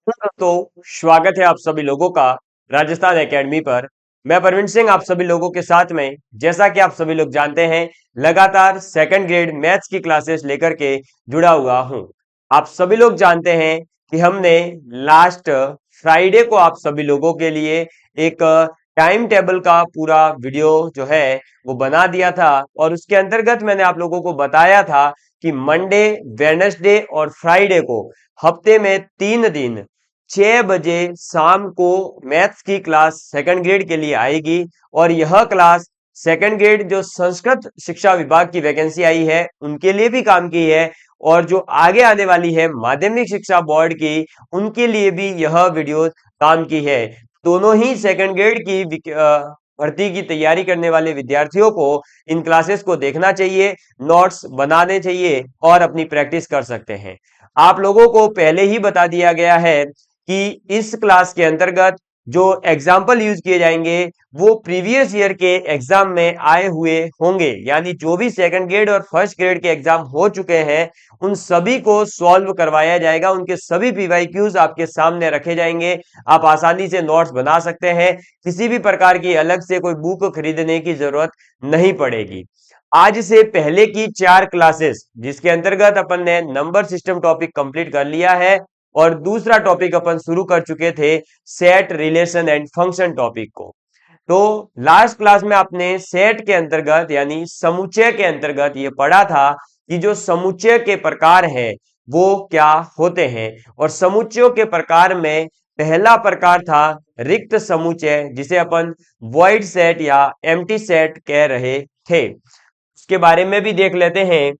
दोस्तों, स्वागत है आप सभी लोगों का राजस्थान एकेडमी पर। मैं परवीन सिंह आप सभी लोगों के साथ में, जैसा कि आप सभी लोग जानते हैं, लगातार सेकंड ग्रेड मैथ्स की क्लासेस लेकर के जुड़ा हुआ हूं। आप सभी लोग जानते हैं कि हमने लास्ट फ्राइडे को आप सभी लोगों के लिए एक टाइम टेबल का पूरा वीडियो जो है वो बना दिया था, और उसके अंतर्गत मैंने आप लोगों को बताया था कि मंडे, वेडनेसडे और फ्राइडे को हफ्ते में 3 दिन 6 बजे शाम को मैथ्स की क्लास सेकंड ग्रेड के लिए आएगी। और यह क्लास सेकंड ग्रेड जो संस्कृत शिक्षा विभाग की वैकेंसी आई है उनके लिए भी काम की है, और जो आगे आने वाली है माध्यमिक शिक्षा बोर्ड की उनके लिए भी यह वीडियो काम की है। दोनों ही सेकंड ग्रेड की भर्ती की तैयारी करने वाले विद्यार्थियों को इन क्लासेस को देखना चाहिए, नोट्स बनाने चाहिए और अपनी प्रैक्टिस कर सकते हैं। आप लोगों को पहले ही बता दिया गया है कि इस क्लास के अंतर्गत जो एग्जाम्पल यूज किए जाएंगे वो प्रीवियस ईयर के एग्जाम में आए हुए होंगे, यानी जो भी सेकंड ग्रेड और फर्स्ट ग्रेड के एग्जाम हो चुके हैं उन सभी को सॉल्व करवाया जाएगा। उनके सभी पीवाईक्यूज आपके सामने रखे जाएंगे। आप आसानी से नोट्स बना सकते हैं, किसी भी प्रकार की अलग से कोई बुक खरीदने की जरूरत नहीं पड़ेगी। आज से पहले की 4 क्लासेस जिसके अंतर्गत अपन ने नंबर सिस्टम टॉपिक कंप्लीट कर लिया है, और दूसरा टॉपिक अपन शुरू कर चुके थे set, relation and function topic को। तो लास्ट क्लास में आपने सेट के अंतर्गत यानी समुच्चय के अंतर्गत ये पढ़ा था कि जो समुच्चय के प्रकार है वो क्या होते हैं। और समुच्चयों के प्रकार में पहला प्रकार था रिक्त समुच्चय, जिसे अपन वॉइड सेट या एम्प्टी सेट कह रहे थे। उसके बारे में भी देख लेते हैं,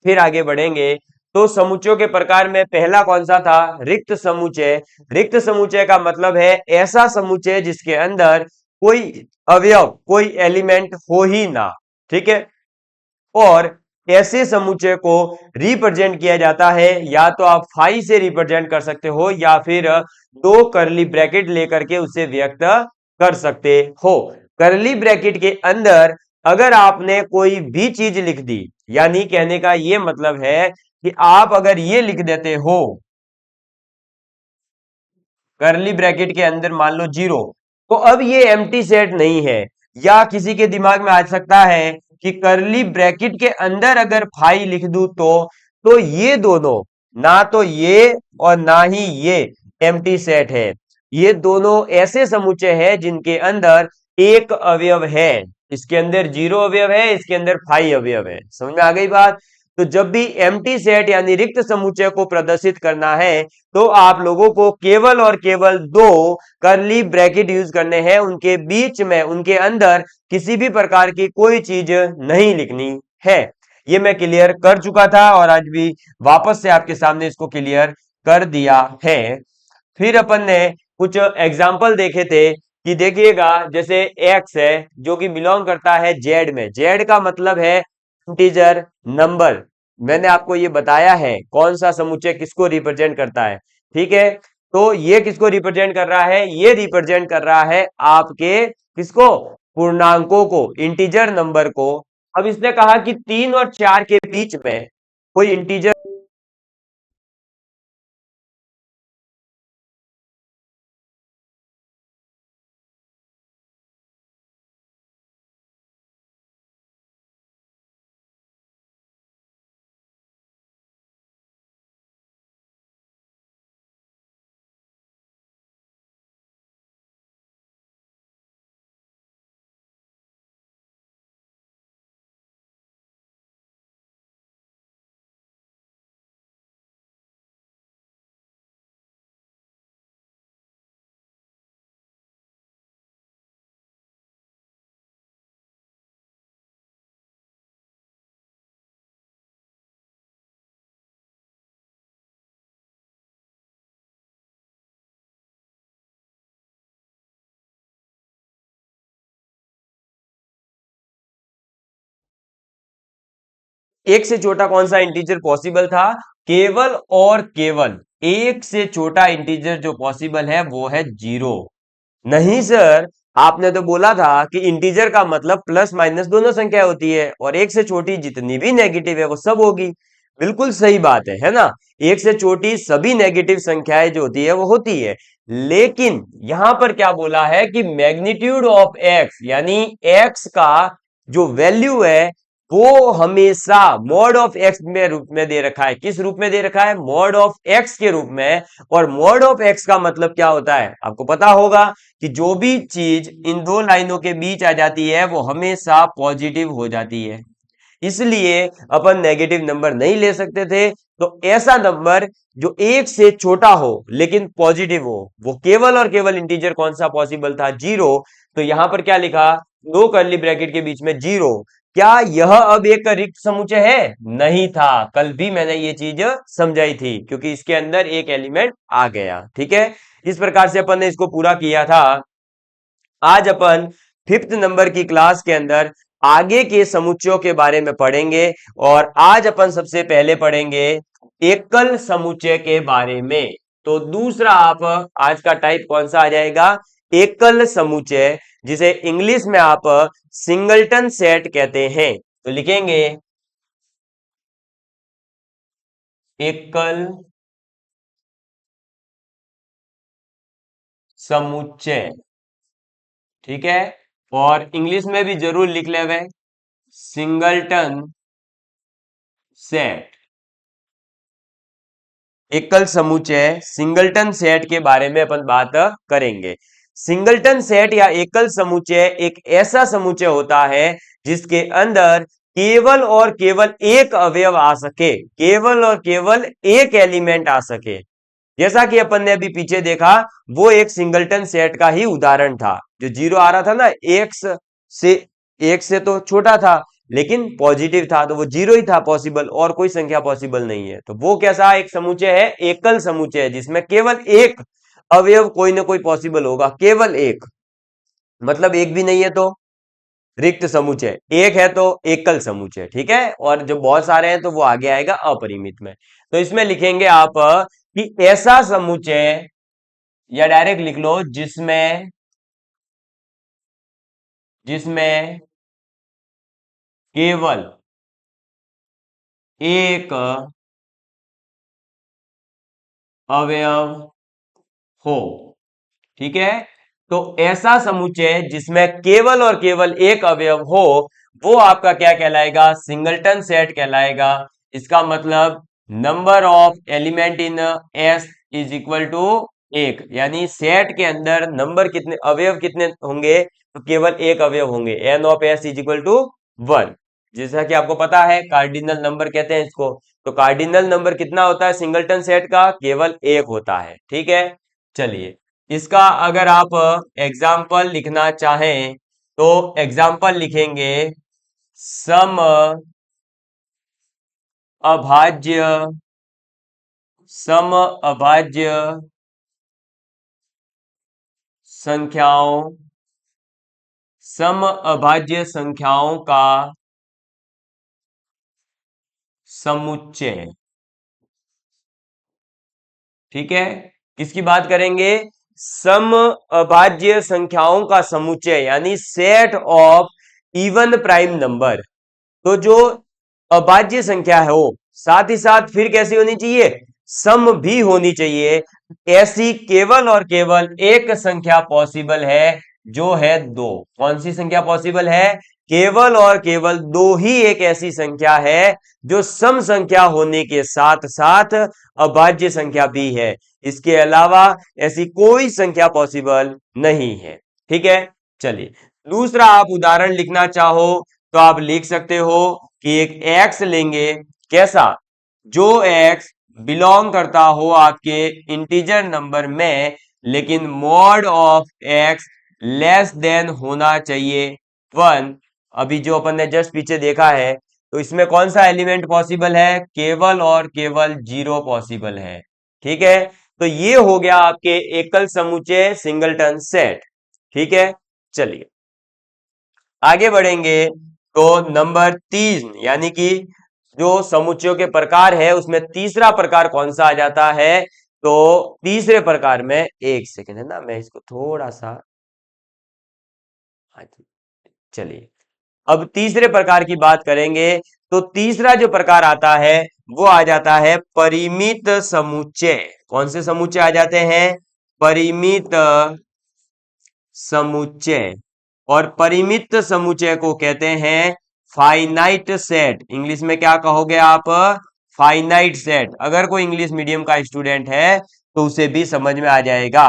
फिर आगे बढ़ेंगे। तो समुच्चयों के प्रकार में पहला कौन सा था? रिक्त समुच्चय। रिक्त समुच्चय का मतलब है ऐसा समुच्चय जिसके अंदर कोई अवयव, कोई एलिमेंट हो ही ना। ठीक है। और ऐसे समुच्चय को रिप्रेजेंट किया जाता है, या तो आप फाई से रिप्रेजेंट कर सकते हो या फिर दो करली ब्रैकेट लेकर के उसे व्यक्त कर सकते हो। करली ब्रैकेट के अंदर अगर आपने कोई भी चीज लिख दी, यानी कहने का ये मतलब है कि आप अगर ये लिख देते हो करली ब्रैकेट के अंदर मान लो 0, तो अब ये एम्प्टी सेट नहीं है। या किसी के दिमाग में आ सकता है कि करली ब्रैकेट के अंदर अगर फाई लिख दूं तो ये दोनों, ना तो ये और ना ही ये एम्प्टी सेट है। ये दोनों ऐसे समुच्चय है जिनके अंदर एक अवयव है। इसके अंदर 0 अवयव है, इसके अंदर फाई अवयव है। समझ में आ गई बात? तो जब भी एम्प्टी सेट यानी रिक्त समुच्चय को प्रदर्शित करना है तो आप लोगों को केवल और केवल दो करली ब्रैकेट यूज करने हैं, उनके बीच में, उनके अंदर किसी भी प्रकार की कोई चीज नहीं लिखनी है। ये मैं क्लियर कर चुका था और आज भी वापस से आपके सामने इसको क्लियर कर दिया है। फिर अपन ने कुछ एग्जाम्पल देखे थे कि देखिएगा, जैसे एक्स है जो कि बिलोंग करता है जेड में। जेड का मतलब है इंटीजर नंबर। मैंने आपको ये बताया है कौन सा समुच्चय किसको रिप्रेजेंट करता है। ठीक है। तो ये किसको रिप्रेजेंट कर रहा है? ये रिप्रेजेंट कर रहा है आपके किसको? पूर्णांकों को, इंटीजर नंबर को। अब इसने कहा कि 3 और 4 के बीच में कोई इंटीजर एक से छोटा कौन सा इंटीजर पॉसिबल था? केवल और केवल एक से छोटा इंटीजर जो पॉसिबल है वो है 0। नहीं सर, आपने तो बोला था कि इंटीजर का मतलब प्लस माइनस दोनों संख्या होती है, और एक से छोटी जितनी भी नेगेटिव है वो सब होगी। बिल्कुल सही बात है ना। एक से छोटी सभी नेगेटिव संख्याएं जो होती है वो होती है, लेकिन यहां पर क्या बोला है कि मैग्नीट्यूड ऑफ एक्स, यानी एक्स का जो वैल्यू है वो हमेशा मॉड ऑफ एक्स में रूप में दे रखा है। किस रूप में दे रखा है? मॉड ऑफ एक्स के रूप में। और मॉड ऑफ एक्स का मतलब क्या होता है? आपको पता होगा कि जो भी चीज इन दो लाइनों के बीच आ जाती है वो हमेशा पॉजिटिव हो जाती है, इसलिए अपन नेगेटिव नंबर नहीं ले सकते थे। तो ऐसा नंबर जो एक से छोटा हो लेकिन पॉजिटिव हो, वो केवल और केवल इंटीजर कौन सा पॉसिबल था? जीरो। तो यहां पर क्या लिखा? दो कर्ली ब्रैकेट के बीच में जीरो। क्या यह अब एक रिक्त समुच्चय है? नहीं था। कल भी मैंने ये चीज समझाई थी, क्योंकि इसके अंदर एक एलिमेंट आ गया। ठीक है, इस प्रकार से अपन ने इसको पूरा किया था। आज अपन फिफ्थ नंबर की क्लास के अंदर आगे के समुच्चयों के बारे में पढ़ेंगे, और आज अपन सबसे पहले पढ़ेंगे एकल समुच्चय के बारे में। तो दूसरा आप आज का टाइप कौन सा आ जाएगा? एकल समुच्चय, जिसे इंग्लिश में आप सिंगलटन सेट कहते हैं। तो लिखेंगे एकल समुच्चय। ठीक है, और इंग्लिश में भी जरूर लिख लेवे, सिंगलटन सेट। एकल समुच्चय सिंगलटन सेट के बारे में अपन बात करेंगे। सिंगलटन सेट या एकल समुच्चय एक ऐसा समुच्चय होता है जिसके अंदर केवल और केवल एक अवयव आ सके, केवल और केवल एक एलिमेंट आ सके। जैसा कि अपन ने अभी पीछे देखा, वो एक सिंगलटन सेट का ही उदाहरण था। जो जीरो आ रहा था ना, से एक से तो छोटा था लेकिन पॉजिटिव था, तो वो जीरो ही था पॉसिबल, और कोई संख्या पॉसिबल नहीं है। तो वो कैसा एक समुच्चय है? एकल समुच्चय है, जिसमें केवल एक अवयव कोई ना कोई पॉसिबल होगा, केवल एक। मतलब एक भी नहीं है तो रिक्त समुच्चय, एक है तो एकल समुच्चय। ठीक है, और जो बहुत सारे हैं तो वो आगे आएगा अपरिमित में। तो इसमें लिखेंगे आप कि ऐसा समुच्चय, या डायरेक्ट लिख लो जिसमें जिसमें केवल एक अवयव हो। ठीक है, तो ऐसा समुच्चय जिसमें केवल और केवल एक अवयव हो, वो आपका क्या कहलाएगा? सिंगलटन सेट कहलाएगा। इसका मतलब number of element in S is equal to एक, यानी सेट के अंदर नंबर कितने, अवयव कितने होंगे? तो केवल एक अवयव होंगे। N of S is equal to one. जैसा कि आपको पता है कार्डिनल नंबर कहते हैं इसको। तो कार्डिनल नंबर कितना होता है सिंगलटन सेट का? केवल एक होता है। ठीक है, चलिए, इसका अगर आप एग्जाम्पल लिखना चाहें तो एग्जाम्पल लिखेंगे, सम अभाज्य सम अभाज्य संख्याओं सम अभाज्य संख्याओं का समुच्चय। ठीक है, किसकी बात करेंगे? सम अभाज्य संख्याओं का समुच्चय, यानी set of even prime number. तो जो अभाज्य संख्या है वो साथ ही साथ फिर कैसी होनी चाहिए? सम भी होनी चाहिए। ऐसी केवल और केवल एक संख्या पॉसिबल है, जो है दो। कौन सी संख्या पॉसिबल है? केवल और केवल दो ही एक ऐसी संख्या है जो सम संख्या होने के साथ साथ अभाज्य संख्या भी है। इसके अलावा ऐसी कोई संख्या पॉसिबल नहीं है। ठीक है, चलिए, दूसरा आप उदाहरण लिखना चाहो तो आप लिख सकते हो कि एक एक्स लेंगे। कैसा? जो एक्स बिलोंग करता हो आपके इंटीजर नंबर में, लेकिन mod of x less than होना चाहिए वन। अभी जो अपन ने जस्ट पीछे देखा है, तो इसमें कौन सा एलिमेंट पॉसिबल है? केवल और केवल जीरो पॉसिबल है। ठीक है, तो ये हो गया आपके एकल समुच्चय सिंगलटन सेट। ठीक है, चलिए आगे बढ़ेंगे। तो नंबर तीन, यानी कि जो समुच्चयों के प्रकार है उसमें तीसरा प्रकार कौन सा आ जाता है? तो तीसरे प्रकार में, एक सेकंड है ना, मैं इसको थोड़ा सा, हाँ जी, चलिए, अब तीसरे प्रकार की बात करेंगे। तो तीसरा जो प्रकार आता है वो आ जाता है परिमित समुच्चय। कौन से समुच्चय आ जाते हैं? परिमित समुच्चय। और परिमित समुच्चय को कहते हैं फाइनाइट सेट। इंग्लिश में क्या कहोगे आप? Finite set. अगर कोई इंग्लिश मीडियम का स्टूडेंट है तो उसे भी समझ में आ जाएगा।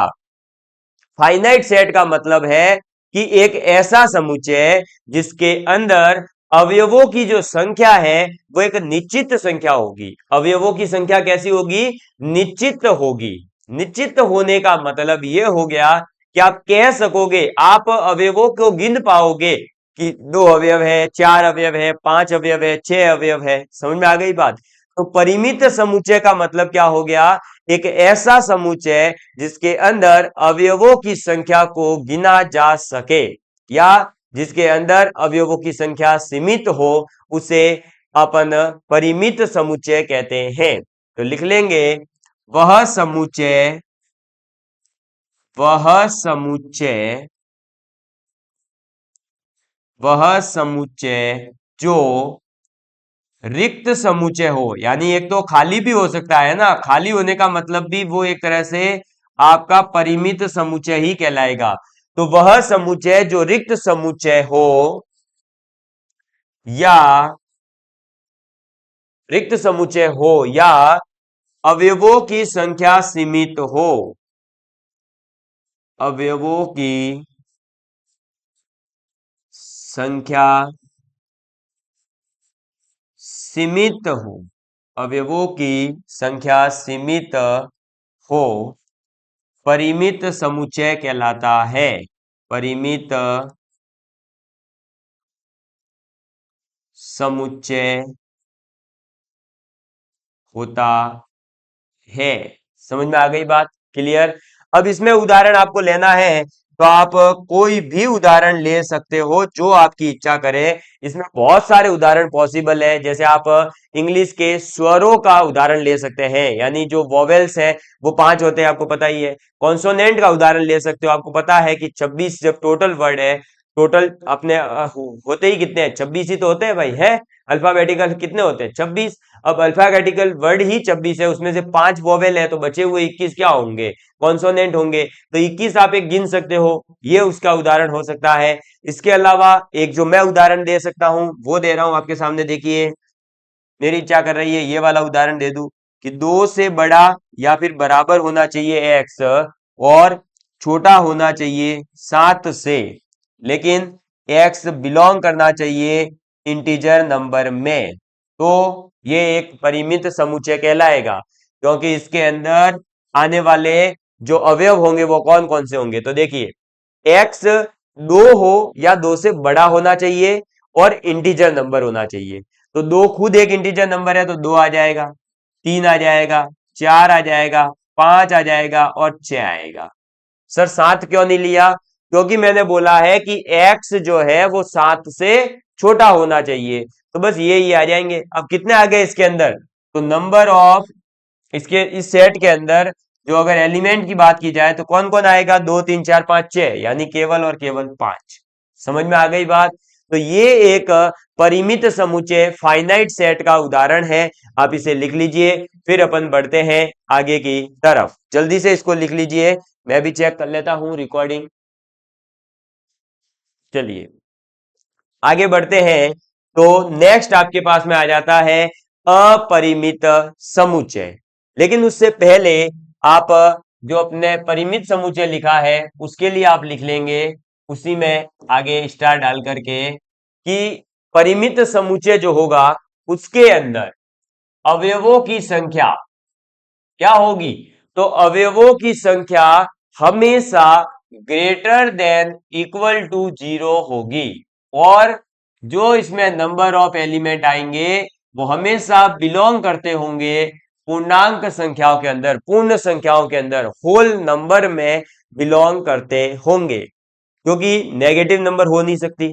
फाइनाइट सेट का मतलब है कि एक ऐसा समुच्चय जिसके अंदर अवयवों की जो संख्या है वो एक निश्चित संख्या होगी। अवयवों की संख्या कैसी होगी? निश्चित होगी। निश्चित होने का मतलब ये हो गया कि आप कह सकोगे, आप अवयवों को गिन पाओगे कि 2 अवयव है, 4 अवयव है, 5 अवयव है, 6 अवयव है। समझ में आ गई बात? तो परिमित समुच्चय का मतलब क्या हो गया? एक ऐसा समुच्चय जिसके अंदर अवयवों की संख्या को गिना जा सके, या जिसके अंदर अवयवों की संख्या सीमित हो, उसे अपन परिमित समुच्चय कहते हैं। तो लिख लेंगे, वह समुच्चय वह समुच्चय वह समुच्चय जो रिक्त समुच्चय हो। यानी एक तो खाली भी हो सकता है ना, खाली होने का मतलब भी वो एक तरह से आपका परिमित समुच्चय ही कहलाएगा। तो वह समुच्चय जो रिक्त समुच्चय हो या रिक्त समुच्चय हो या अवयवों की संख्या सीमित हो, अवयवों की संख्या सीमित हो, अवयवों की संख्या सीमित हो, परिमित समुच्चय कहलाता है। परिमित समुच्चय होता है। समझ में आ गई बात? क्लियर? अब इसमें उदाहरण आपको लेना है तो आप कोई भी उदाहरण ले सकते हो जो आपकी इच्छा करे। इसमें बहुत सारे उदाहरण पॉसिबल है। जैसे आप इंग्लिश के स्वरों का उदाहरण ले सकते हैं, यानी जो वोवेल्स हैं वो 5 होते हैं, आपको पता ही है। कॉन्सोनेंट का उदाहरण ले सकते हो, आपको पता है कि 26 जब टोटल वर्ड है, टोटल अपने होते ही कितने हैं? 26 ही तो होते हैं भाई, है। अल्फाबेटिकल कितने होते हैं? 26। अब अल्फाबेटिकल वर्ड ही 26 है, उसमें से 5 वोवेल है, तो बचे हुए 21 क्या होंगे? कॉन्सोनेंट होंगे। तो 21 आप एक गिन सकते हो, ये उसका उदाहरण हो सकता है। इसके अलावा एक जो मैं उदाहरण दे सकता हूं वो दे रहा हूं आपके सामने। देखिए, मेरी इच्छा कर रही है ये वाला उदाहरण दे दूं कि 2 से बड़ा या फिर बराबर होना चाहिए x, और छोटा होना चाहिए 7 से, लेकिन x बिलोंग करना चाहिए इंटीजर नंबर में। तो ये एक परिमित समुच्चय कहलाएगा, क्योंकि इसके अंदर आने वाले जो अवयव होंगे वो कौन कौन से होंगे? तो देखिए, x 2 हो या 2 से बड़ा होना चाहिए और इंटीजर नंबर होना चाहिए। तो 2 खुद एक इंटीजर नंबर है, तो 2 आ जाएगा, 3 आ जाएगा, 4 आ जाएगा, 5 आ जाएगा और 6 आएगा। सर 7 क्यों नहीं लिया? क्योंकि मैंने बोला है कि x जो है वो 7 से छोटा होना चाहिए। तो बस ये आ जाएंगे। अब कितने आ गए इसके अंदर? तो नंबर ऑफ इसके इस सेट के अंदर जो अगर एलिमेंट की बात की जाए तो कौन कौन आएगा? 2 3 4 5 6, यानी केवल और केवल 5। समझ में आ गई बात? तो ये एक परिमित समुच्चय फाइनाइट सेट का उदाहरण है। आप इसे लिख लीजिए, फिर अपन बढ़ते हैं आगे की तरफ। जल्दी से इसको लिख लीजिए, मैं भी चेक कर लेता हूं रिकॉर्डिंग। चलिए आगे बढ़ते हैं। तो नेक्स्ट आपके पास में आ जाता है अपरिमित समुच्चय। लेकिन उससे पहले आप जो अपने परिमित समुच्चय लिखा है उसके लिए आप लिख लेंगे उसी में आगे स्टार डाल करके कि परिमित समुच्चय जो होगा उसके अंदर अवयवों की संख्या क्या होगी? तो अवयवों की संख्या हमेशा ग्रेटर देन इक्वल टू 0 होगी, और जो इसमें नंबर ऑफ एलिमेंट आएंगे वो हमेशा बिलोंग करते होंगे पूर्णांक संख्याओं के अंदर, पूर्ण संख्याओं के अंदर, होल नंबर में बिलोंग करते होंगे। क्योंकि नेगेटिव नंबर हो नहीं सकती।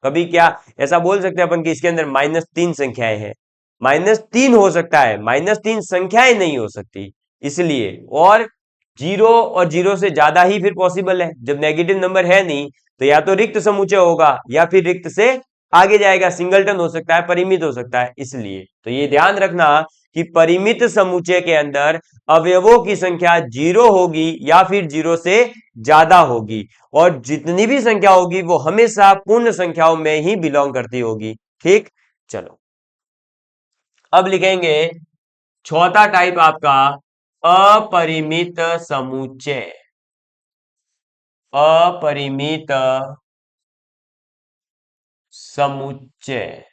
कभी क्या ऐसा बोल सकते हैं अपन कि इसके अंदर -3 संख्याएं हैं? -3 हो सकता है, -3 संख्याएं नहीं हो सकती। इसलिए, और 0 और 0 से ज्यादा ही फिर पॉसिबल है। जब नेगेटिव नंबर है नहीं तो या तो रिक्त समुच्चय होगा या फिर रिक्त से आगे जाएगा सिंगलटन हो सकता है, परिमित हो सकता है, इसलिए तो ये ध्यान रखना कि परिमित समुच्चय के अंदर अवयवों की संख्या 0 होगी या फिर 0 से ज्यादा होगी, और जितनी भी संख्या होगी वो हमेशा पूर्ण संख्याओं में ही बिलोंग करती होगी। ठीक, चलो अब लिखेंगे चौथा टाइप आपका अपरिमित समुच्चय। अपरिमित समुच्चय।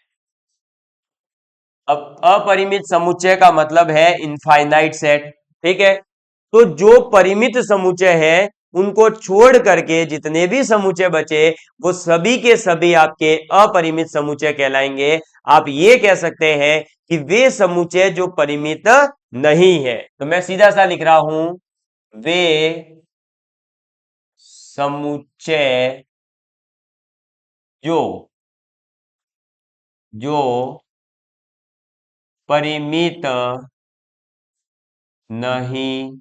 अब अपरिमित समुच्चय का मतलब है इनफाइनाइट सेट। ठीक है, तो जो परिमित समुच्चय है उनको छोड़ करके जितने भी समुच्चय बचे वो सभी के सभी आपके अपरिमित समुच्चय कहलाएंगे। आप ये कह सकते हैं कि वे समुच्चय जो परिमित नहीं है, तो मैं सीधा सा लिख रहा हूं, वे समुच्चय जो जो परिमित नहीं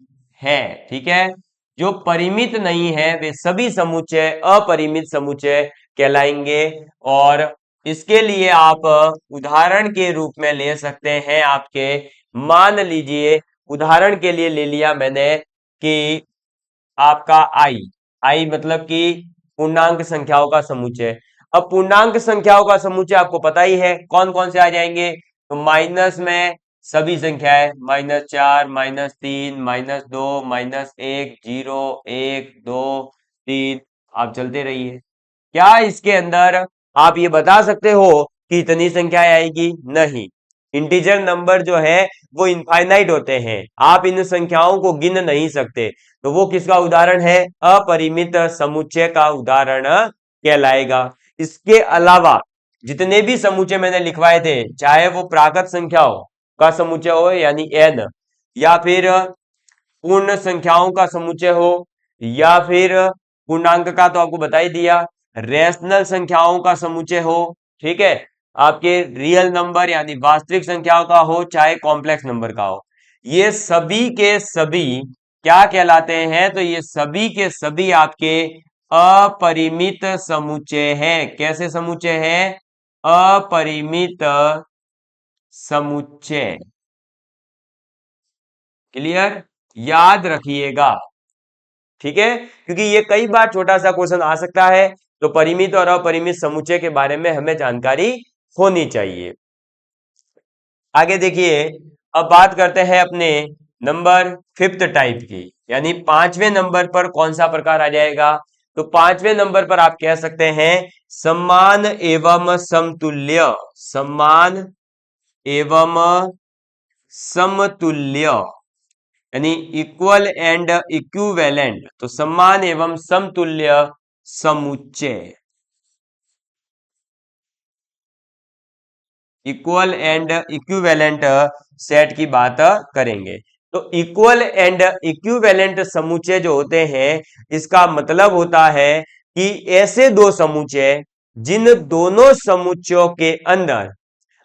है। ठीक है, जो परिमित नहीं है वे सभी समुच्चय अपरिमित समुच्चय कहलाएंगे। और इसके लिए आप उदाहरण के रूप में ले सकते हैं आपके, मान लीजिए उदाहरण के लिए ले लिया मैंने कि आपका आई, आई मतलब कि पूर्णांक संख्याओं का समुच्चय। अब पूर्णांक संख्याओं का समुच्चय आपको पता ही है कौन कौन से आ जाएंगे, तो माइनस में सभी संख्याएं, -4, -3, -2, -1, 0, 1, 2, 3, आप चलते रहिए। क्या इसके अंदर आप ये बता सकते हो कि इतनी संख्याएं आएगी? नहीं, इंटीजर नंबर जो है वो इनफाइनाइट होते हैं, आप इन संख्याओं को गिन नहीं सकते, तो वो किसका उदाहरण है? अपरिमित समुच्चय का उदाहरण कहलाएगा। इसके अलावा जितने भी समुच्चय मैंने लिखवाए थे, चाहे वो प्राकृत संख्याओं का समुच्चय हो यानी n, या फिर पूर्ण संख्याओं का समुच्चय हो, या फिर पूर्णांक का तो आपको बता ही दिया, रेशनल संख्याओं का समुच्चय हो, ठीक है, आपके रियल नंबर यानी वास्तविक संख्याओं का हो, चाहे कॉम्प्लेक्स नंबर का हो, ये सभी के सभी क्या कहलाते हैं? तो ये सभी के सभी आपके अपरिमित समुच्चय हैं। कैसे समुच्चय हैं? अपरिमित समुच्चय। क्लियर, याद रखिएगा। ठीक है, क्योंकि ये कई बार छोटा सा क्वेश्चन आ सकता है, तो परिमित और अपरिमित समुच्चय के बारे में हमें जानकारी होनी चाहिए। आगे देखिए, अब बात करते हैं अपने नंबर 5th टाइप की, यानी पांचवें नंबर पर कौन सा प्रकार आ जाएगा? तो पांचवें नंबर पर आप कह सकते हैं समान एवं समतुल्य। समान एवं समतुल्य यानी इक्वल एंड इक्विवेलेंट, तो समान एवं समतुल्य समुच्चय। इक्वल एंड इक्विवेलेंट सेट की बात करेंगे, तो इक्वल एंड इक्विवेलेंट समुच्चय जो होते हैं, इसका मतलब होता है कि ऐसे दो समुच्चय जिन दोनों समुच्चयों के अंदर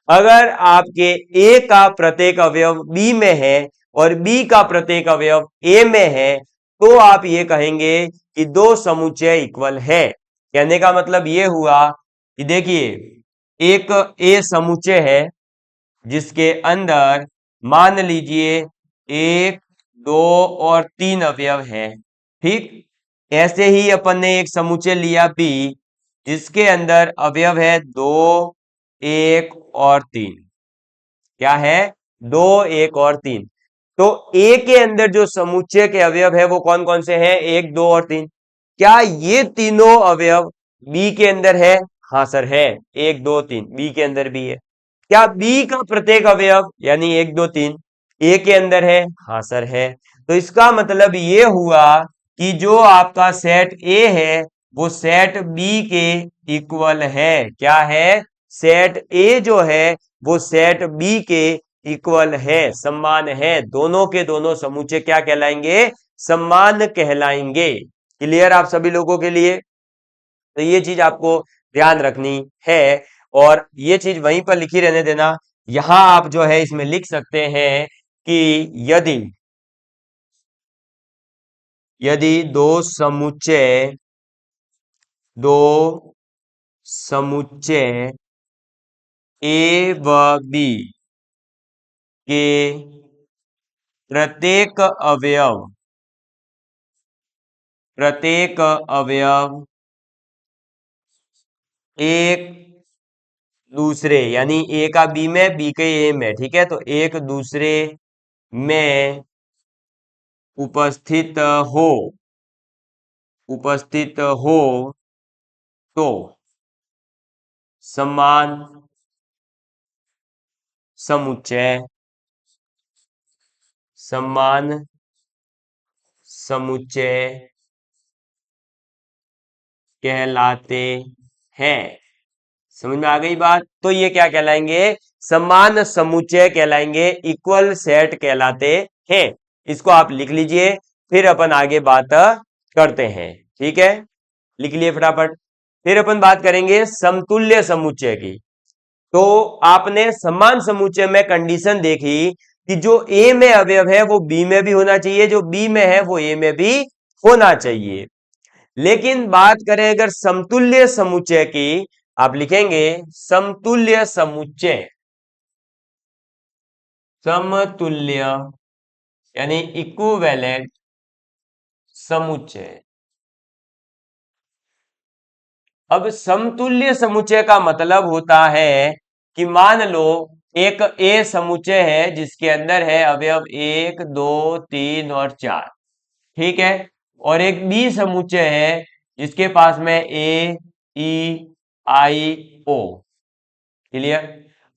अगर आपके ए का प्रत्येक अवयव बी में है और बी का प्रत्येक अवयव ए में है, तो आप ये कहेंगे कि दो समुच्चय इक्वल है। कहने का मतलब ये हुआ कि देखिए, एक ए समुच्चय है जिसके अंदर मान लीजिए 1, 2 और 3 अवयव है। ठीक, ऐसे ही अपन ने एक समुच्चय लिया बी जिसके अंदर अवयव है 2, 1 और 3। क्या है? 2, 1 और 3। तो ए के अंदर जो समुच्चय के अवयव है वो कौन कौन से हैं? 1, 2 और 3। क्या ये तीनों अवयव बी के अंदर है? हाँ सर है, 1, 2, 3 बी के अंदर भी है। क्या बी का प्रत्येक अवयव यानी 1, 2, 3 ए के अंदर है? हाँ सर है। तो इसका मतलब ये हुआ कि जो आपका सेट ए है वो सेट बी के इक्वल है। क्या है? सेट ए जो है वो सेट बी के इक्वल है, समान है। दोनों के दोनों समुच्चय क्या कहलाएंगे? समान कहलाएंगे। क्लियर आप सभी लोगों के लिए? तो ये चीज आपको ध्यान रखनी है, और ये चीज वहीं पर लिखी रहने देना। यहां आप जो है इसमें लिख सकते हैं कि यदि यदि दो समुच्चय ए व बी के प्रत्येक अवयव एक दूसरे, यानी ए का बी में, बी के ए में, ठीक है, तो एक दूसरे में उपस्थित हो तो समान समुच्चय कहलाते हैं। समझ में आ गई बात? तो ये क्या कहलाएंगे? समान समुच्चय कहलाएंगे, इक्वल सेट कहलाते हैं। इसको आप लिख लीजिए, फिर अपन आगे बात करते हैं। ठीक है, लिख लिए फटाफट। फिर अपन बात करेंगे समतुल्य समुच्चय की। तो आपने समान समुच्चय में कंडीशन देखी कि जो ए में अवयव है वो बी में भी होना चाहिए, जो बी में है वो ए में भी होना चाहिए। लेकिन बात करें अगर समतुल्य समुच्चय की, आप लिखेंगे समतुल्य समुच्चय, समतुल्य यानी इक्विवेलेंट समुच्चय। अब समतुल्य समुच्चय का मतलब होता है कि मान लो एक ए समुच्चय है जिसके अंदर है अवयव 1 2 3 और 4, ठीक है, और एक बी समुच्चय है जिसके पास में ए ई आई ओ। क्लियर?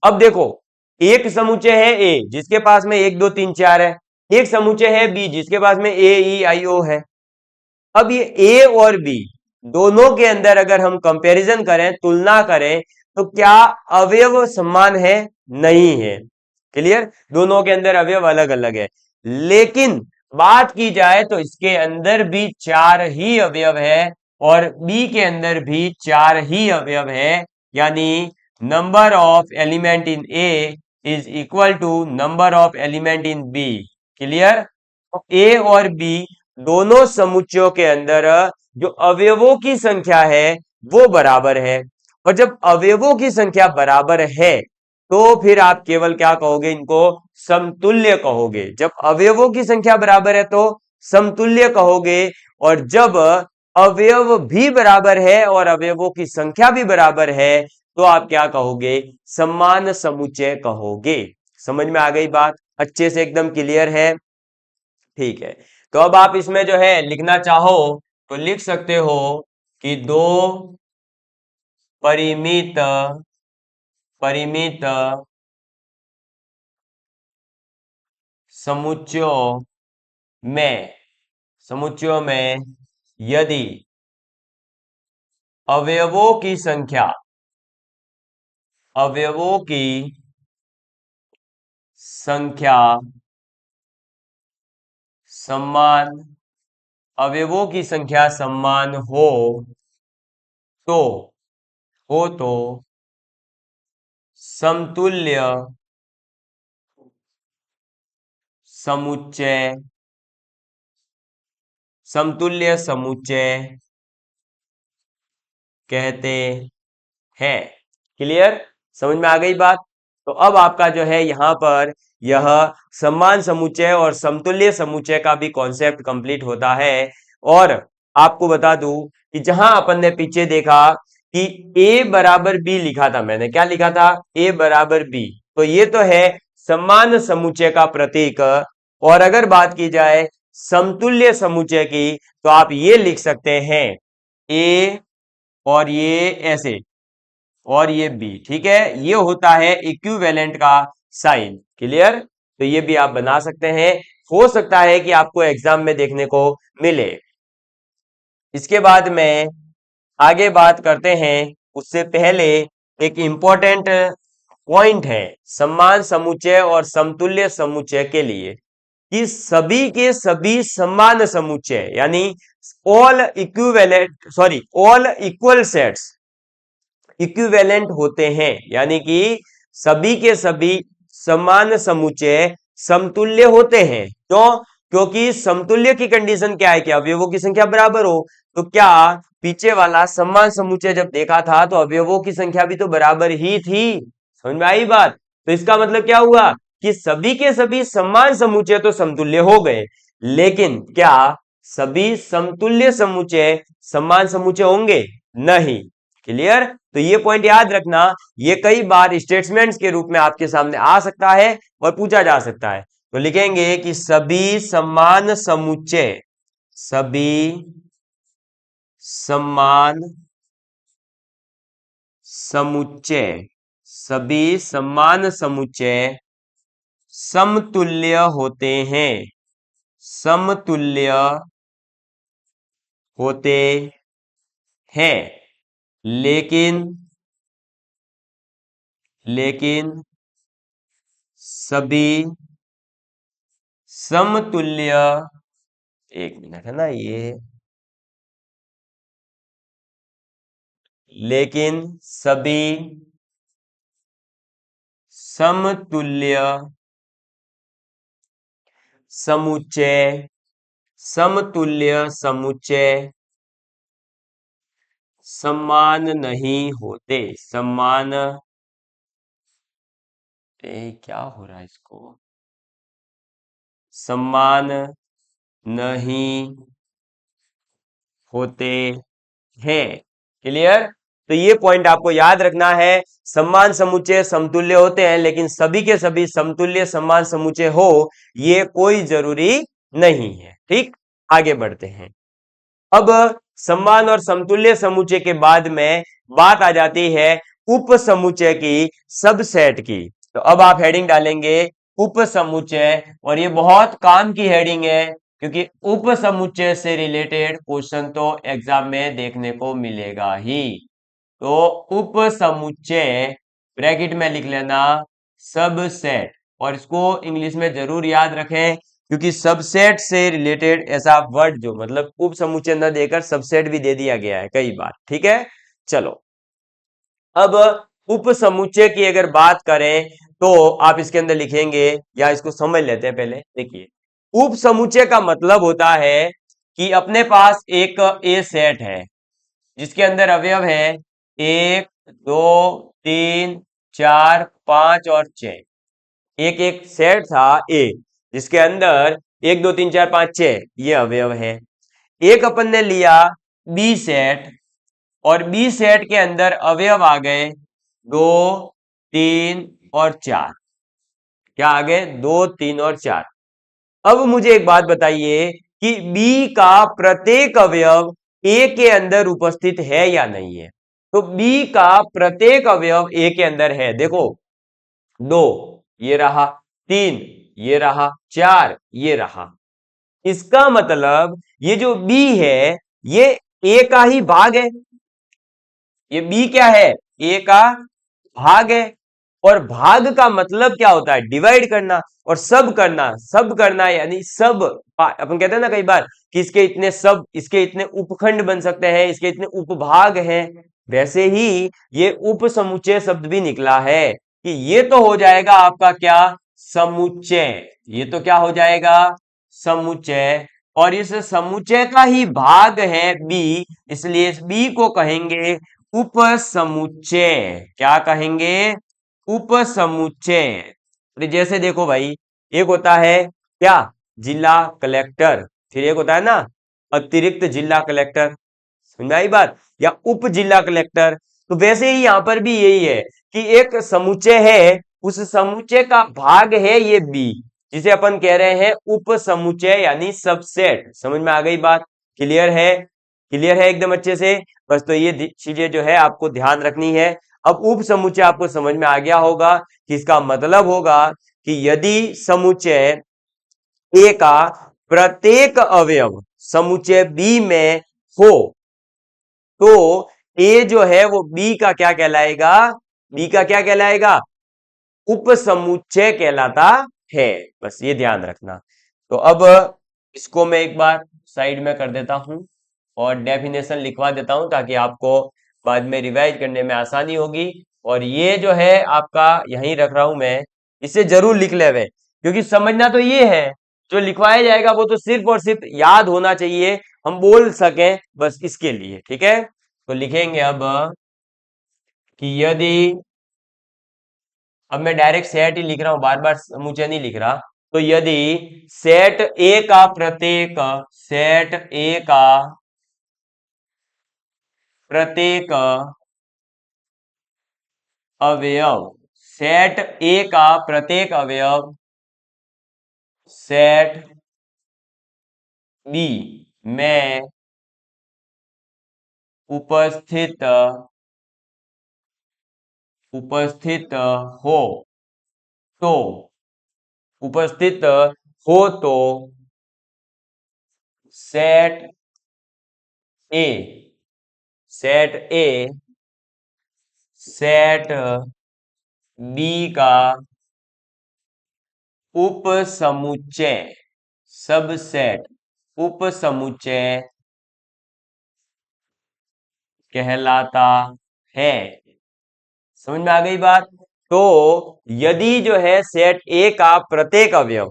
अब देखो, एक समुच्चय है ए जिसके पास में 1 2 3 4 है, एक समुच्चय है बी जिसके पास में ए ई आई ओ है। अब ये ए और बी दोनों के अंदर अगर हम कंपैरिजन करें, तुलना करें, तो क्या अवयव समान है? नहीं है। क्लियर? दोनों के अंदर अवयव अलग अलग है। लेकिन बात की जाए तो इसके अंदर भी 4 ही अवयव है और बी के अंदर भी 4 ही अवयव है, यानी number of element in A is equal to number of element in B. Clear? A और बी दोनों समुच्चयों के अंदर जो अवयवों की संख्या है वो बराबर है, और जब अवयवों की संख्या बराबर है तो फिर आप केवल क्या कहोगे? इनको समतुल्य कहोगे। जब अवयवों की संख्या बराबर है तो समतुल्य कहोगे, और जब अवयव भी बराबर है और अवयवों की संख्या भी बराबर है तो आप क्या कहोगे? समान समुच्चय कहोगे। समझ में आ गई बात? अच्छे से एकदम क्लियर है? ठीक है, तो अब आप इसमें जो है लिखना चाहो तो लिख सकते हो कि दो परिमित परिमित समुच्चयों में यदि अवयवों की संख्या समान अवयवों की संख्या समान तो समतुल्य समुच्चय कहते हैं। क्लियर? समझ में आ गई बात? तो अब आपका जो है यहां पर यह समान समुच्चय और समतुल्य समुच्चय का भी कॉन्सेप्ट कंप्लीट होता है। और आपको बता दूं कि जहां अपन ने पीछे देखा कि ए बराबर बी लिखा था, मैंने क्या लिखा था? ए बराबर बी, तो ये तो है समान समुच्चय का प्रतीक। और अगर बात की जाए समतुल्य समुच्चय की तो आप ये लिख सकते हैं ए और ये ऐसे और ये बी, ठीक है, ये होता है इक्विवेलेंट का साइन। क्लियर? तो ये भी आप बना सकते हैं, हो सकता है कि आपको एग्जाम में देखने को मिले। इसके बाद में आगे बात करते हैं, उससे पहले एक इंपॉर्टेंट पॉइंट है समान समुच्चय और समतुल्य समुच्चय के लिए, कि सभी के सभी समान समुच्चय यानी ऑल इक्वल सेट्स इक्विवेलेंट होते हैं, यानी कि सभी के सभी समान समुच्चय समतुल्य होते हैं। क्यों? क्योंकि समतुल्य की कंडीशन क्या है? कि अवयवों की संख्या बराबर हो। तो क्या पीछे वाला समान समुच्चय जब देखा था तो अवयवों की संख्या भी तो बराबर ही थी। समझ में आई बात? तो इसका मतलब क्या हुआ कि सभी के सभी समान समुच्चय तो समतुल्य हो गए, लेकिन क्या सभी समतुल्य समुच्चय समान समुच्चय होंगे? नहीं। क्लियर? तो ये पॉइंट याद रखना, ये कई बार स्टेटमेंट्स के रूप में आपके सामने आ सकता है और पूछा जा सकता है। तो लिखेंगे कि सभी समान समुच्चय, सभी समान समुच्चय, सभी समान समुच्चय समतुल्य होते हैं, समतुल्य होते हैं, लेकिन लेकिन सभी समतुल्य, एक मिनट है ना ये, लेकिन सभी समतुल्य समुच्चय, समतुल्य समुच्चय समान नहीं होते, समान, क्या हो रहा है इसको, समान नहीं होते हैं। क्लियर? तो ये पॉइंट आपको याद रखना है, समान समुच्चय समतुल्य होते हैं, लेकिन सभी के सभी समतुल्य समान समुच्चय हो ये कोई जरूरी नहीं है। ठीक, आगे बढ़ते हैं। अब समान और समतुल्य समुच्चय के बाद में बात आ जाती है उप समुच्चय की, सबसेट की। तो अब आप हेडिंग डालेंगे उप समुच्चय, और ये बहुत काम की हेडिंग है, क्योंकि उप समुच्चय से रिलेटेड क्वेश्चन तो एग्जाम में देखने को मिलेगा ही। तो उप समुच्चय ब्रैकेट में लिख लेना सबसेट, और इसको इंग्लिश में जरूर याद रखें, क्योंकि सबसेट से रिलेटेड ऐसा वर्ड जो मतलब उप समुच्चय न देकर सबसेट भी दे दिया गया है कई बार। ठीक है, चलो अब उप समुच्चय की अगर बात करें तो आप इसके अंदर लिखेंगे, या इसको समझ लेते हैं पहले। देखिए, उप समुच्चय का मतलब होता है कि अपने पास एक ए सेट है जिसके अंदर अवयव है 1 2 3 4 5 और 6। एक सेट था ए जिसके अंदर 1 2 3 4 5 6 ये अवयव है। एक अपन ने लिया बी सेट, और बी सेट के अंदर अवयव आ गए 2 3 और 4। क्या आ गए? 2 3 और 4। अब मुझे एक बात बताइए कि बी का प्रत्येक अवयव ए के अंदर उपस्थित है या नहीं है? तो बी का प्रत्येक अवयव ए के अंदर है। देखो, 2 ये रहा, 3 ये रहा, 4 ये रहा। इसका मतलब ये जो बी है ये ए का ही भाग है। ये बी क्या है? ए का भाग है। और भाग का मतलब क्या होता है? डिवाइड करना और सब करना। सब करना यानी सब, अपन कहते हैं ना कई बार कि इसके इतने सब, इसके इतने उपखंड बन सकते हैं, इसके इतने उपभाग हैं। वैसे ही ये उप समुच्चय शब्द भी निकला है कि ये तो हो जाएगा आपका क्या? समुच्चय। ये तो क्या हो जाएगा? समुच्चय। और इस समुच्चय का ही भाग है बी, इसलिए इस बी को कहेंगे उप समुच्चय। क्या कहेंगे? उप समुच्चय। तो जैसे देखो भाई, एक होता है क्या? जिला कलेक्टर। फिर एक होता है ना अतिरिक्त जिला कलेक्टर। समझ में आई बात? या उप जिला कलेक्टर। तो वैसे ही यहां पर भी यही है कि एक समुच्चय है, उस समुच्चय का भाग है ये बी, जिसे अपन कह रहे हैं उप समुच्चय यानी सबसेट। समझ में आ गई बात? क्लियर है? क्लियर है एकदम अच्छे से? बस तो ये चीजें जो है आपको ध्यान रखनी है। अब उप समुच्चय आपको समझ में आ गया होगा कि इसका मतलब होगा कि यदि समुच्चय ए का प्रत्येक अवयव समुच्चय बी में हो तो ए जो है वो बी का क्या कहलाएगा? बी का क्या कहलाएगा? उप समुच्चय कहलाता है। बस ये ध्यान रखना। तो अब इसको मैं एक बार साइड में कर देता हूं और डेफिनेशन लिखवा देता हूं ताकि आपको बाद में रिवाइज करने में आसानी होगी। और ये जो है आपका यहीं रख रहा हूं मैं, इसे जरूर लिख ले वे, क्योंकि समझना तो ये है, जो लिखवाया जाएगा वो तो सिर्फ और सिर्फ याद होना चाहिए, हम बोल सकें, बस इसके लिए। ठीक है, तो लिखेंगे अब कि यदि अब मैं डायरेक्ट सेट ही लिख रहा हूं, बार बार समुच्चय नहीं लिख रहा। तो यदि सेट ए का प्रत्येक सेट ए का प्रत्येक अवयव सेट ए का प्रत्येक अवयव सेट बी में उपस्थित उपस्थित हो तो उपस्थित हो तो set A set A set B का उपसमुच्चय सबसेट उपसमुच्चय कहलाता है। समझ में आ गई बात? तो यदि जो है सेट ए का प्रत्येक अवयव,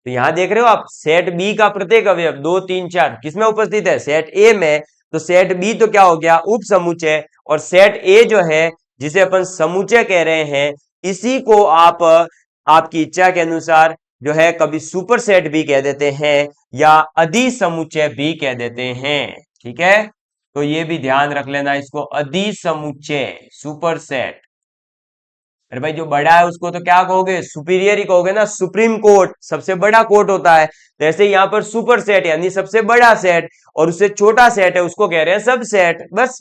तो यहां देख रहे हो आप सेट बी का प्रत्येक अवयव 2 3 4 किसमें उपस्थित है? सेट ए में। तो सेट बी तो क्या हो गया? उप समुच्चय। और सेट ए जो है जिसे अपन समुच्चय कह रहे हैं, इसी को आप आपकी इच्छा के अनुसार जो है कभी सुपर सेट भी कह देते हैं या अधिसमुच्चय भी कह देते हैं। ठीक है, तो ये भी ध्यान रख लेना इसको, अधिसमुच्चय सुपर सेट। अरे भाई जो बड़ा है उसको तो क्या कहोगे? सुपीरियर ही कहोगे ना, सुप्रीम कोर्ट सबसे बड़ा कोर्ट होता है। तो ऐसे यहाँ पर सुपर सेट यानी सबसे बड़ा सेट, और उससे छोटा सेट है उसको कह रहे हैं सब सेट, बस।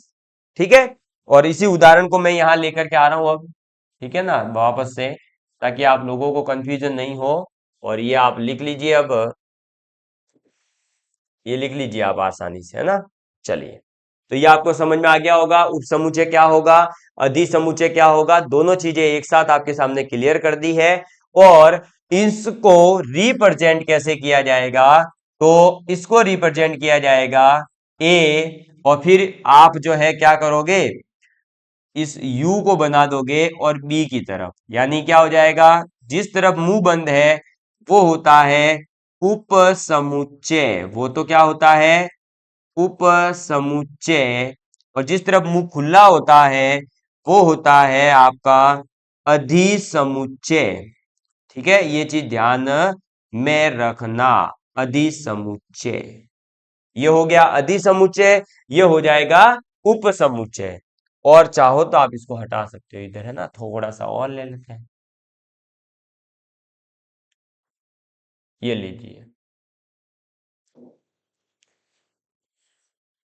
ठीक है, और इसी उदाहरण को मैं यहाँ लेकर के आ रहा हूं अब। ठीक है ना, वापस से, ताकि आप लोगों को कंफ्यूजन नहीं हो। और ये आप लिख लीजिए अब, ये लिख लीजिए आप आसानी से, है ना। चलिए, तो ये आपको समझ में आ गया होगा, उपसमुच्चय क्या होगा, अधिसमुच्चय क्या होगा, दोनों चीजें एक साथ आपके सामने क्लियर कर दी है। और इसको रिप्रेजेंट कैसे किया जाएगा? तो इसको रिप्रेजेंट किया जाएगा ए, और फिर आप जो है क्या करोगे, इस u को बना दोगे और b की तरफ, यानी क्या हो जाएगा, जिस तरफ मुंह बंद है वो होता है उपसमुच्चय, वो तो क्या होता है, उपसमुच्चय। और जिस तरफ मुंह खुला होता है वो होता है आपका अधिसमुच्चय। ठीक है, ये चीज ध्यान में रखना, अधिसमुच्चय। ये हो गया अधिसमुच्चय, ये हो जाएगा उपसमुच्चय। और चाहो तो आप इसको हटा सकते हो इधर, है ना, थोड़ा सा और ले लेते हैं, ये लीजिए,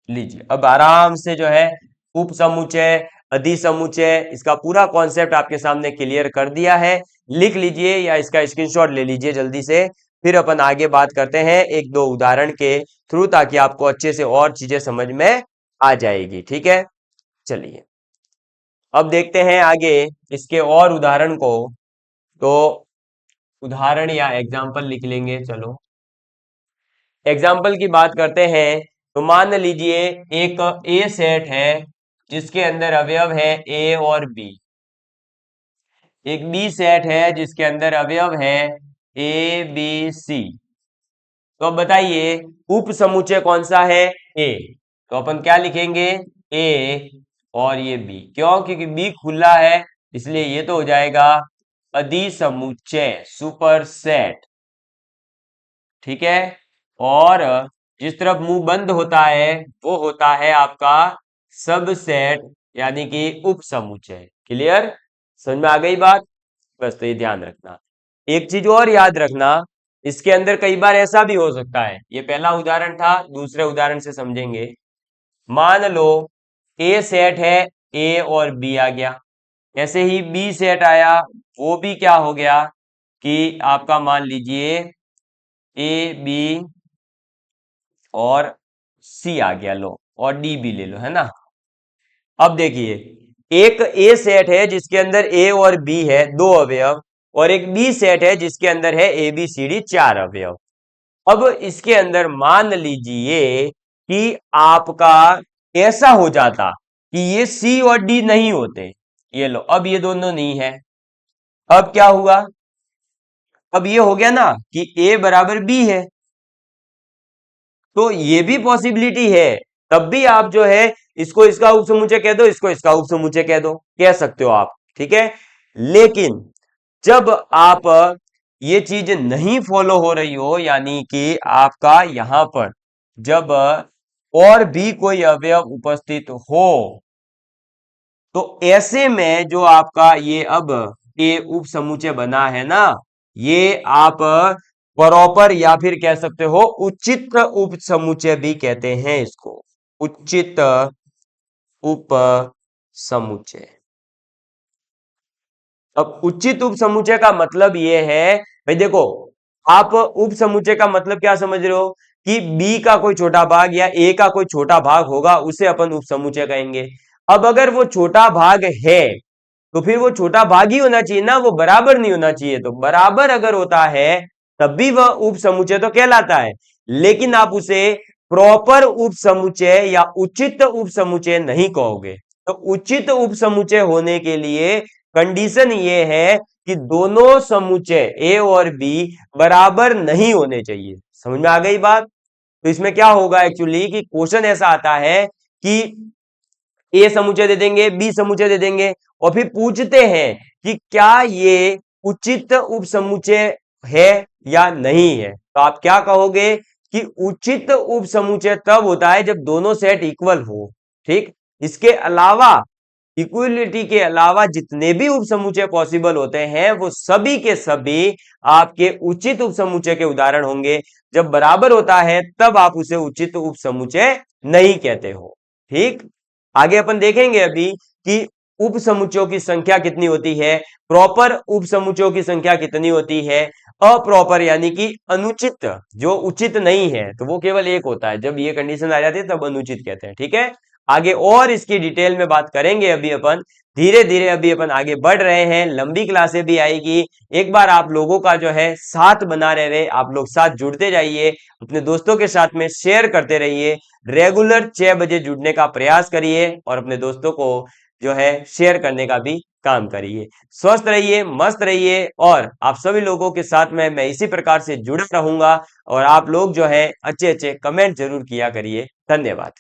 लीजिए। अब आराम से जो है उपसमुच्चय अधिसमुच्चय इसका पूरा कॉन्सेप्ट आपके सामने क्लियर कर दिया है। लिख लीजिए या इसका स्क्रीनशॉट ले लीजिए जल्दी से, फिर अपन आगे बात करते हैं एक दो उदाहरण के थ्रू, ताकि आपको अच्छे से और चीजें समझ में आ जाएगी। ठीक है, चलिए अब देखते हैं आगे इसके और उदाहरण को। तो उदाहरण या एग्जाम्पल लिख लेंगे, चलो एग्जाम्पल की बात करते हैं। तो मान लीजिए एक ए सेट है जिसके अंदर अवयव है ए और बी, एक बी सेट है जिसके अंदर अवयव है ए बी सी। तो अब बताइए उप समुच्चय कौन सा है? ए। तो अपन क्या लिखेंगे? ए और ये बी, क्यों? क्योंकि बी खुला है, इसलिए ये तो हो जाएगा अधिसमुच्चय सुपर सेट। ठीक है, और जिस तरफ मुंह बंद होता है वो होता है आपका सबसेट, यानी कि उपसमुच्चय। क्लियर? समझ में आ गई बात? बस तो ये ध्यान रखना। एक चीज और याद रखना, इसके अंदर कई बार ऐसा भी हो सकता है, ये पहला उदाहरण था, दूसरे उदाहरण से समझेंगे। मान लो ए सेट है, ए और बी आ गया, ऐसे ही बी सेट आया, वो भी क्या हो गया कि आपका मान लीजिए ए बी और सी आ गया, लो, और डी भी ले लो, है ना। अब देखिए एक ए सेट है जिसके अंदर ए और बी है 2 अवयव, और एक बी सेट है जिसके अंदर है ए बी सी डी 4 अवयव। अब इसके अंदर मान लीजिए कि आपका ऐसा हो जाता कि ये सी और डी नहीं होते, ये लो, अब ये दोनों नहीं है। अब क्या हुआ? अब ये हो गया ना कि ए बराबर बी है, तो ये भी पॉसिबिलिटी है। तब भी आप जो है इसको इसका उपसमुच्चय कह दो, इसको इसका उपसमुच्चय कह दो, कह सकते हो आप। ठीक है, लेकिन जब आप ये चीज नहीं फॉलो हो रही हो, यानी कि आपका यहां पर जब और भी कोई अवयव उपस्थित हो, तो ऐसे में जो आपका ये अब ये उप समुच्चय बना है ना, ये आप प्रॉपर या फिर कह सकते हो उचित उप समुच्चय भी कहते हैं इसको, उचित उप समुच्चय। अब उचित उप समुच्चय का मतलब ये है भाई, देखो आप उप समुच्चय का मतलब क्या समझ रहे हो कि बी का कोई छोटा भाग या ए का कोई छोटा भाग होगा, उसे अपन उप समुच्चय कहेंगे। अब अगर वो छोटा भाग है तो फिर वो छोटा भाग ही होना चाहिए ना, वो बराबर नहीं होना चाहिए। तो बराबर अगर होता है तब भी वह उप समुच्चय तो कहलाता है, लेकिन आप उसे प्रॉपर उप समुच्चय या उचित उप समुच्चय नहीं कहोगे। तो उचित उप समुच्चय होने के लिए कंडीशन ये है कि दोनों समुच्चय ए और बी बराबर नहीं होने चाहिए। समझ में आ गई बात? तो इसमें क्या होगा एक्चुअली कि क्वेश्चन ऐसा आता है कि ए समुच्चय दे देंगे, बी समुच्चय दे देंगे, और फिर पूछते हैं कि क्या ये उचित उप समुच्चय है या नहीं है। तो आप क्या कहोगे कि उचित उप समुच्चय तब होता है जब दोनों सेट इक्वल हो। ठीक, इसके अलावा इक्वलिटी के अलावा जितने भी उप समुच्चय पॉसिबल होते हैं वो सभी के सभी आपके उचित उप समुच्चय के उदाहरण होंगे। जब बराबर होता है तब आप उसे उचित उप समुच्चय नहीं कहते हो। ठीक, आगे अपन देखेंगे अभी कि उप समुच्चयों की संख्या कितनी होती है, प्रॉपर उप समुच्चयों की संख्या कितनी होती है, अप्रॉपर यानी कि अनुचित जो उचित नहीं है तो वो केवल एक होता है। जब ये कंडीशन आ जाती है तब अनुचित कहते हैं। ठीक है, आगे और इसकी डिटेल में बात करेंगे अभी अपन, धीरे धीरे अभी अपन आगे बढ़ रहे हैं, लंबी क्लासें भी आएगी। एक बार आप लोगों का जो है साथ बना रहे, आप लोग साथ जुड़ते जाइए, अपने दोस्तों के साथ में शेयर करते रहिए, रेगुलर 6 बजे जुड़ने का प्रयास करिए और अपने दोस्तों को जो है शेयर करने का भी काम करिए। स्वस्थ रहिए, मस्त रहिए, और आप सभी लोगों के साथ में मैं इसी प्रकार से जुड़ा रहूंगा। और आप लोग जो है अच्छे अच्छे कमेंट जरूर किया करिए। धन्यवाद।